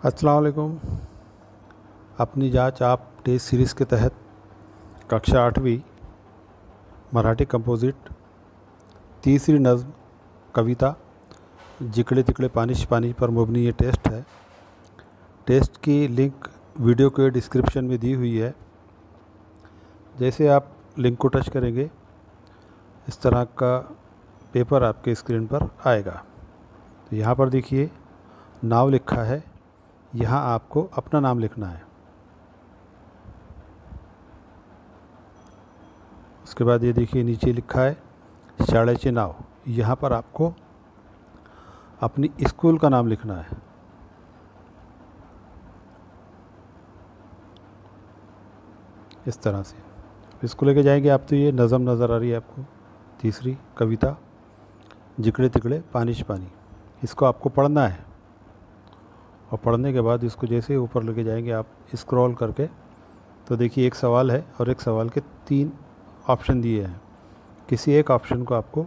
अस्सलाम वालेकुम। अपनी जांच आप टेस्ट सीरीज़ के तहत कक्षा 8वीं मराठी कंपोजिट तीसरी नज़्म कविता जिकड़े तिकड़े पानिश पानी पर मुबनी ये टेस्ट है। टेस्ट की लिंक वीडियो के डिस्क्रिप्शन में दी हुई है। जैसे आप लिंक को टच करेंगे इस तरह का पेपर आपके स्क्रीन पर आएगा। तो यहाँ पर देखिए नाम लिखा है, यहाँ आपको अपना नाम लिखना है। उसके बाद ये देखिए नीचे लिखा है शाळेचे नाव, यहाँ पर आपको अपनी स्कूल का नाम लिखना है। इस तरह से इसको लेके जाएंगे आप। तो ये नज़म नज़र आ रही है आपको, तीसरी कविता जिकड़े तिकड़े पानिश पानी। इसको आपको पढ़ना है और पढ़ने के बाद इसको जैसे ऊपर लेके जाएंगे आप स्क्रॉल करके, तो देखिए एक सवाल है और एक सवाल के 3 ऑप्शन दिए हैं। किसी एक ऑप्शन को आपको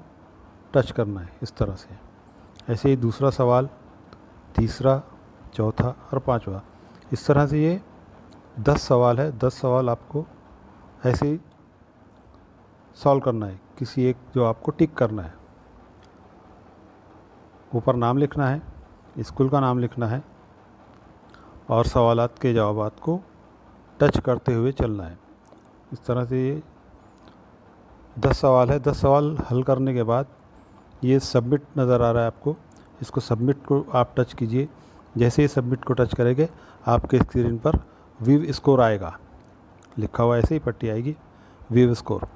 टच करना है इस तरह से। ऐसे ही दूसरा सवाल, तीसरा, चौथा और 5वां, इस तरह से ये 10 सवाल है। 10 सवाल आपको ऐसे ही सॉल्व करना है, किसी एक जो आपको टिक करना है। ऊपर नाम लिखना है, स्कूल का नाम लिखना है और सवालात के जवाबात को टच करते हुए चलना है। इस तरह से ये 10 सवाल है। 10 सवाल हल करने के बाद ये सबमिट नज़र आ रहा है आपको, इसको सबमिट को आप टच कीजिए। जैसे ही सबमिट को टच करेंगे आपके स्क्रीन पर व्यू स्कोर आएगा, लिखा हुआ ऐसे ही पट्टी आएगी व्यू स्कोर।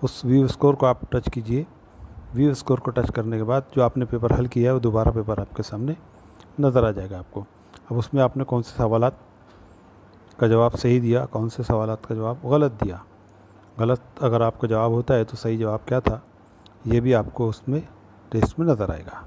उस व्यू स्कोर को आप टच कीजिए। व्यू स्कोर को टच करने के बाद जो आपने पेपर हल किया है वो दोबारा पेपर आपके सामने नज़र आ जाएगा आपको। अब उसमें आपने कौन से सवालात का जवाब सही दिया, कौन से सवालात का जवाब गलत दिया। गलत अगर आपका जवाब होता है तो सही जवाब क्या था ये भी आपको उसमें टेस्ट में नज़र आएगा।